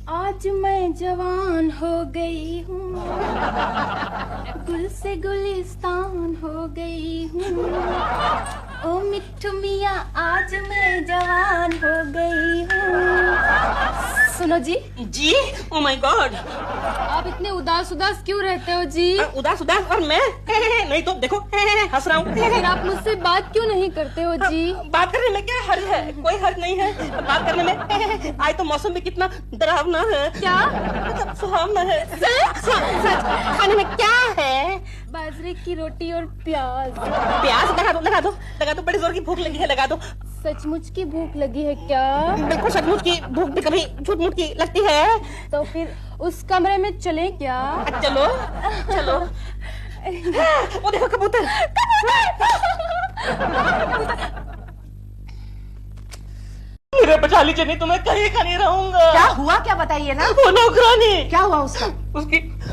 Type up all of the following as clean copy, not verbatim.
आज मैं जवान हो गई हूँ, गुल से गुलिस्तान हो गई हूँ। ओ मिट्ठू मियाँ आज मैं जवान हो गई हूँ। सुनो जी। जी? ओ माय गॉड, आप इतने उदास उदास क्यों रहते हो जी? उदास उदास? और मैं नहीं तो देखो हंस रहा हूँ। फिर आप मुझसे बात क्यों नहीं करते हो जी? बात करने में क्या हर्ज है? कोई हर्ज नहीं है बात करने में। आज तो मौसम भी कितना डरावना है। क्या? मतलब सुहावना है। खाने में क्या है? बाजरे की रोटी और प्याज। प्याज? लगा दो, बड़ी जोर की भूख लगी है, लगा दो। सचमुच की भूख लगी है क्या? बिल्कुल सचमुच की भूख भी कभी झूठ मूठ की लगती है। तो फिर उस कमरे में चलें क्या? चलो चलो। वो देखो कबूतर। मेरे बचा लीजिए, नहीं तो मैं कहीं का नहीं रहूंगा। क्या हुआ, क्या बताइए ना। वो नौकरानी। क्या हुआ उसका?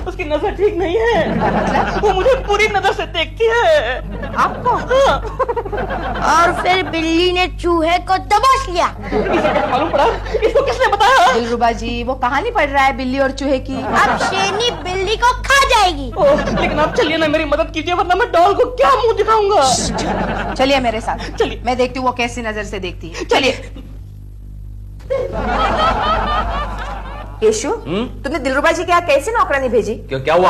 उसकी नजर ठीक नहीं है। वो मुझे पूरी नजर से देखती है। आपको? हाँ। और फिर बिल्ली ने चूहे को दबोच लिया। इसे मालूम पड़ा? इसको किसने बताया? दिलरुबा जी, वो कहानी पढ़ रहा है बिल्ली और चूहे की। अब शेरनी बिल्ली को खा जाएगी। लेकिन आप चलिए ना, मेरी मदद कीजिए, वरना मैं डॉल को क्या मुंह दिखाऊंगा। चलिए मेरे साथ, चलिए। मैं देखती हूँ वो कैसी नजर से देखती है। चलिए। केशु, तुमने दिलरुबा जी के यहाँ कैसे नौकरानी भेजी? क्यों, क्या हुआ?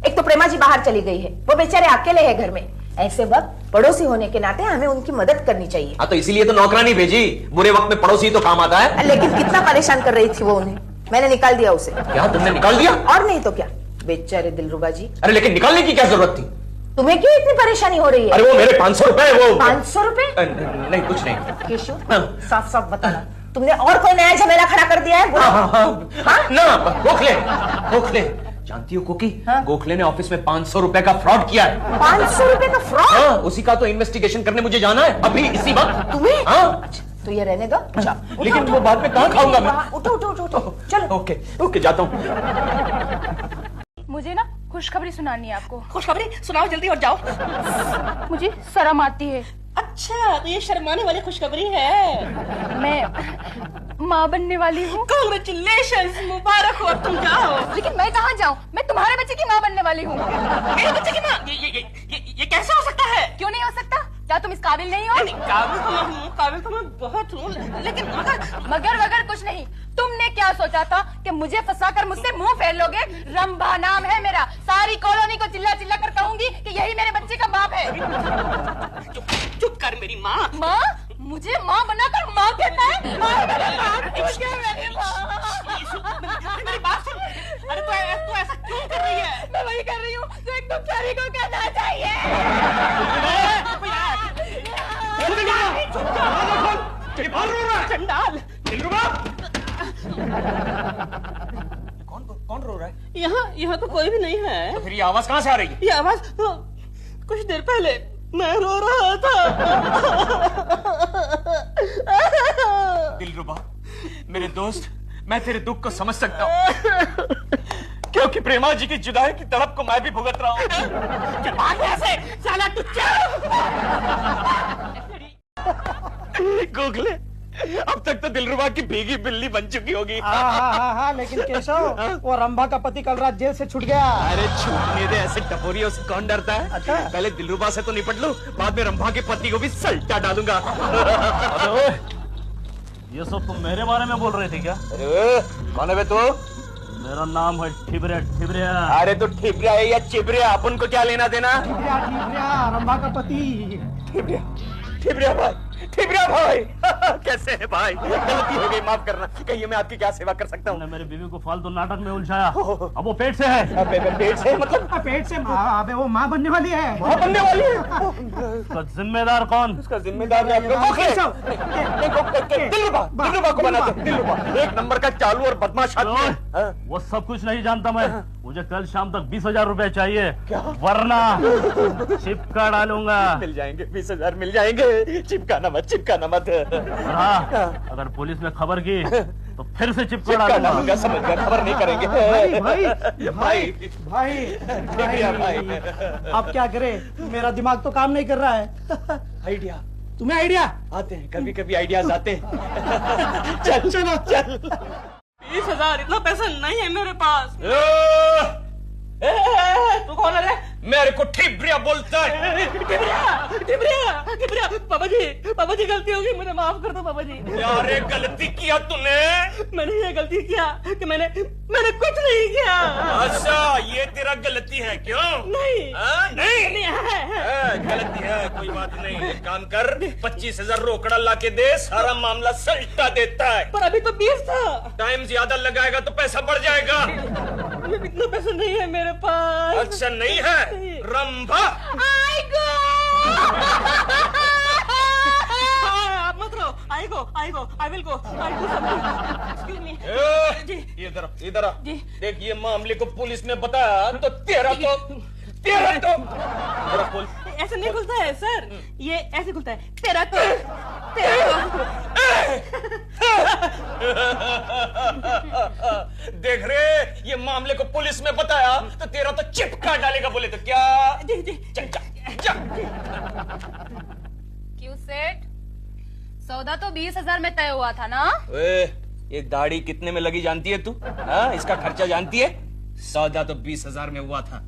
एक तो प्रेमा जी बाहर चली गई है, वो बेचारे अकेले हैं घर में। ऐसे वक्त पड़ोसी होने के नाते हमें उनकी मदद करनी चाहिए। हाँ, तो इसीलिए तो नौकरानी भेजी। बुरे वक्त में पड़ोसी तो काम आता है। लेकिन कितना परेशान कर रही थी वो उन्हें। मैंने निकाल दिया उसे। क्या तुमने निकाल दिया? और नहीं तो क्या, बेचारे दिलरुबा जी। अरे लेकिन निकालने की क्या जरूरत थी? तुम्हें क्यों इतनी परेशानी हो रही है? अरे वो मेरे 500 रुपए, वो 500 रुपए? नहीं, कुछ नहीं। केशु, साफ साफ बताना, तुमने और कोई नया झमेला खड़ा कर दिया है? ना, गोखले जानती हो कुकी? गोखले ने ऑफिस में 500 रुपए का फ्रॉड किया है। 500 रुपए का फ्रॉड? हाँ, उसी का तो इन्वेस्टिगेशन करने मुझे जाना है अभी इसी वक्त। तुम्हें? हाँ। तो ये रहने दो। लेकिन वो बाद में कहाँ खाऊंगा मैं? उठो, चलो। ओके, जाता हूँ। मुझे ना खुशखबरी सुनानी है आपको। खुशखबरी सुनाओ जल्दी और जाओ। मुझे शर्म आती है। अच्छा, तो ये शर्माने वाली खुशखबरी है। मैं माँ बनने वाली हूँ। कांग्रेचुलेशंस, मुबारक हो, तुम जाओ। लेकिन मैं कहाँ जाऊँ? मैं तुम्हारे बच्चे की माँ बनने वाली हूँ। मेरे बच्चे की माँ? ये कैसे हो सकता है? क्यों नहीं हो सकता? क्या तुम इस काबिल नहीं हो? काबिल तो मैं बहुत हूँ, लेकिन मगर वगर कुछ नहीं। तुमने क्या सोचा था कि मुझे फंसाकर मुझसे मुंह फेर लोगे? रंभा नाम है मेरा। सारी कॉलोनी को चिल्ला चिल्ला कर कहूंगी कि यही मेरे बच्चे का बाप है। चुप कर मेरी माँ। माँ? मुझे माँ बनाकर माँ कहता है? मेरी बात सुन। अरे तू ऐसा क्यों कर रही है? मैं वही कर रही हूँ जो एक बेचारी को कहना चाहिए। चंडाल। कौन रो रहा है? यहाँ तो कोई भी नहीं है। तो फिर ये आवाज कहाँ से आ रही है? ये आवाज कुछ देर पहले मैं रो रहा था। दिलरुबा, मेरे दोस्त, मैं तेरे दुख को समझ सकता हूँ, क्योंकि प्रेमा जी की जुदाई की तड़प को मैं भी भुगत रहा हूँ। साला गोखले, अब तक तो दिलरुबा की भीगी बिल्ली बन चुकी होगी। हाँ, लेकिन केशव, वो रंभा का पति कल रात जेल से छूट गया। अरे छूटने दे, ऐसे टपोरियों से कौन डरता है? अच्छा। पहले दिलरुबा से तो निपट लूं, बाद में रंभा के पति को भी सल्टा डालूंगा। ये सब तुम मेरे बारे में बोल रहे थे क्या? अरे कौन है बे तू? मेरा नाम है ठिबरिया। अरे तो ठिबरिया है या चिबरिया, अपन को क्या लेना देना? ठिबरिया, रंभा का पति। ठिबरिया भाई कैसे है भाई? गलती हो गई, माफ करना। कहिए मैं आपकी क्या सेवा कर सकता हूँ? मेरी बीवी को फालतू नाटक में उलझाया, अब वो पेट से है। पेट से मतलब? पेट से अबे वो माँ बनने वाली है। माँ बनने वाली है? उसका जिम्मेदार कौन? उसका जिम्मेदार दिलरुबा को बनाते हैं। दिलरुबा एक नंबर का चालू और बदमाश आदमी। वो सब कुछ नहीं जानता मैं। मुझे कल शाम तक 20,000 रुपए चाहिए, वरना चिपका डालूंगा। मिल जाएंगे 20,000 मिल जाएंगे। चिपकाना मत। हाँ, अगर पुलिस ने खबर की तो फिर से चिपका डालूंगा। समझ गया, खबर नहीं करेंगे। भाई, अब क्या करे? मेरा दिमाग तो काम नहीं कर रहा है। आइडिया? तुम्हें आइडिया आते हैं, कभी कभी आइडियाज आते हैं। चल। 20,000 इतना पैसा नहीं है मेरे पास। तू कौन है रे? मेरे को ठिबरिया बोलता है। टिबरिया, पापा जी गलती होगी, मुझे माफ कर दो पापा जी। यार गलती किया तूने? मैंने ये गलती किया कि मैंने कुछ नहीं किया। अच्छा ये तेरा गलती है क्यों? नहीं नहीं है। गलती है, कोई बात नहीं। एक काम कर, 25,000 रोकड़ा ला के दे, सारा मामला सल्टा देता है। पर अभी तो 20 था। टाइम ज्यादा लगाएगा तो पैसा बढ़ जाएगा। इतना पैसा नहीं है मेरे पास। अच्छा नहीं है? रंभा आप मत रहो। I will go. Excuse me जी। इधर आ। देख ये मामले को पुलिस ने बताया तो तेरा तो ऐसे नहीं खुलता है सर, ये ऐसे खुलता है। तेरा तो देख रे, ये मामले को पुलिस में बताया तो तेरा तो चिपका डालेगा। बोले तो क्या? जी चल जा। क्यों सेठ, सौदा तो 20,000 में तय हुआ था ना? ये दाढ़ी कितने में लगी जानती है तू? इसका खर्चा जानती है? सौदा तो 20,000 में हुआ था।